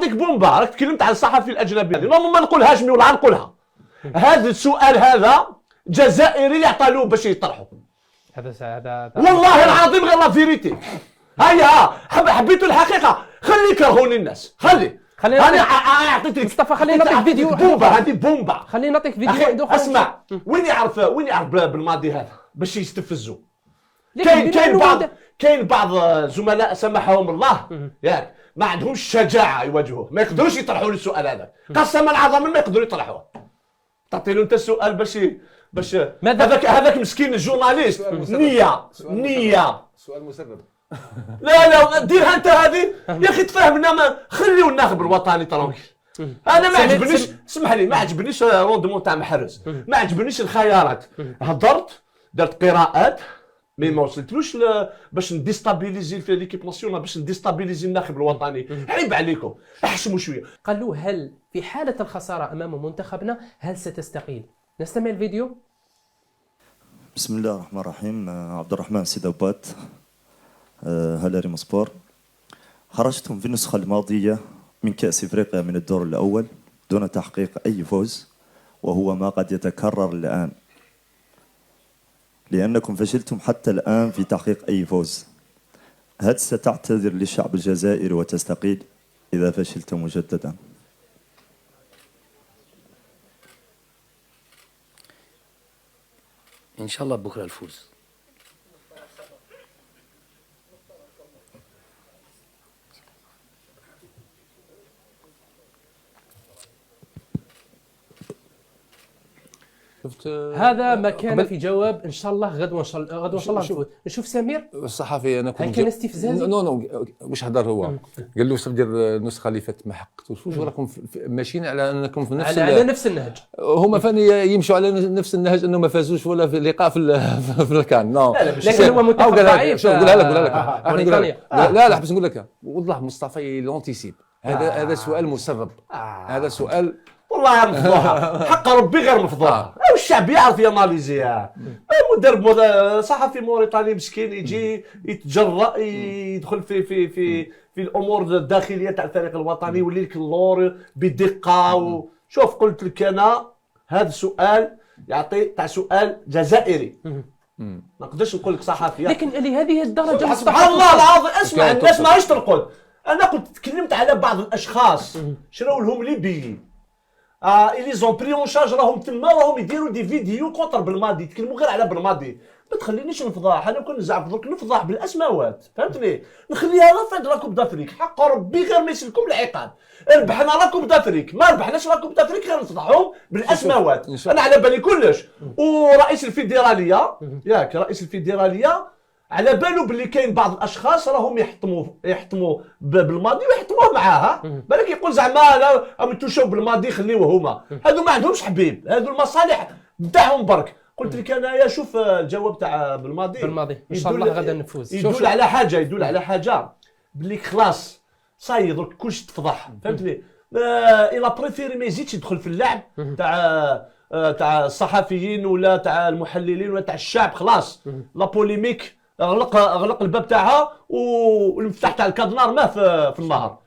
نعطيك بومبا، راك تكلمت على الصحفي الاجنبي، ما نقولهاش ولا نقولها. هذا السؤال هذا جزائري اللي عطى له باش يطرحه. هذا والله العظيم غير لا فيريتي. هيا حبيتوا الحقيقه، خلي يكرهوني الناس، خلي انا عطيتك مصطفى. خلينا نعطيك فيديو بومبا، هذه بومبا. خلينا نعطيك فيديو واحد اخر. اسمع، وين يعرف بالماضي هذا باش يستفزوا. كاين بعض زملاء سمحهم الله ياك ما عندهمش الشجاعه يواجهوه، ما يقدروش يطرحوا له السؤال هذا، قسما العظيم ما يقدروا يطرحوه. تعطي له انت السؤال باش هذاك مسكين الجورناليست نيه سؤال مسبب. لا ديرها انت هذه يا اخي، تفهمنا. ما خليو الناخب الوطني ترونكيل. انا ما عجبنيش، اسمح لي، ما عجبنيش روندمون تاع محرز، ما عجبنيش الخيارات. هضرت، درت قراءات، مي ما وصلتلوش باش نديستابيليزي في ليكيب ناسيونال، باش نديستابيليزي الناخب الوطني. عيب عليكم، احشموا شويه. قال له هل في حاله الخساره امام منتخبنا هل ستستقيل؟ نستمع الفيديو. بسم الله الرحمن الرحيم. عبد الرحمن سيدوبات، هلال ريم سبور. خرجتم في النسخة الماضية من كأس إفريقيا من الدور الأول دون تحقيق أي فوز، وهو ما قد يتكرر الآن، لأنكم فشلتم حتى الآن في تحقيق أي فوز. هل ستعتذر للشعب الجزائري وتستقيل إذا فشلت مجددا؟ إن شاء الله بكرة الفوز. هذا ما كان في جواب. ان شاء الله غدوه ان شاء الله نفوت. نشوف سمير الصحفي. انا كنت كان استفزازي. نو واش هضر هو؟ قال له واش دير النسخه اللي فاتت ما حققتوش، واش راكم ماشيين على انكم في نفس على نفس النهج. هما فاني يمشوا على نفس النهج، انه ما فازوش ولا في لقاء في الكان. نو لكن هو منتخب ضعيف. قولها لك لا حبس نقول لك والله مصطفى لونتيسيب. هذا سؤال مسرب. هذا سؤال والله مفضوحه، حق ربي غير مفضوحه. والشعب يعرف ياناليزيها. مدرب صحفي موريتاني مسكين يجي يتجرأ يدخل في الامور الداخليه تاع الفريق الوطني، يولي لك اللور بدقه. شوف قلت لك انا هذا السؤال يعطي تاع سؤال جزائري، ما نقدرش نقول لك صحفي. لكن لهذه الدرجه سبحان الله العظيم. اسمع، الناس ماهيش ترقد. انا كنت تكلمت على بعض الاشخاص شراو لهم ليبيين، إلي زون بري اون شارج، راهم تما راهم يديروا دي فيديو كونتر بالماضي، يتكلموا غير على بالماضي. ما تخلينيش نفضح، انا كون نزعف درك نفضح بالاسماوات، فهمتني؟ نخليها لا فاد لا كوب دافريك، حق ربي غير ما يسلكم العقاب. ربحنا لا كوب دافريك، ما ربحناش لا كوب دافريك غير نفضحهم بالاسماوات. انا على بالي كلش. ورئيس الفيدراليه ياك، رئيس الفيدراليه على بالو باللي كاين بعض الاشخاص راهم يحطموا بالماضي ويحطموه معاها. بالك يقول زعما لا راهم يتوشوا بالماضي خليوه هما. هذو ما عندهمش حبيب، هذو المصالح بتاعهم برك. قلت لك انا شوف الجواب تاع بالماضي ان شاء الله غدا نفوز. يدل على حاجه باللي خلاص صاي درك كلشي تفضح، فهمتني؟ الى بريفيري ما يزيدش يدخل في اللعب تاع الصحفيين ولا تاع المحللين ولا تاع الشعب. خلاص لا بوليميك اغلق الباب تاعها، والمفتاح تاع الكادنار ما في النهر.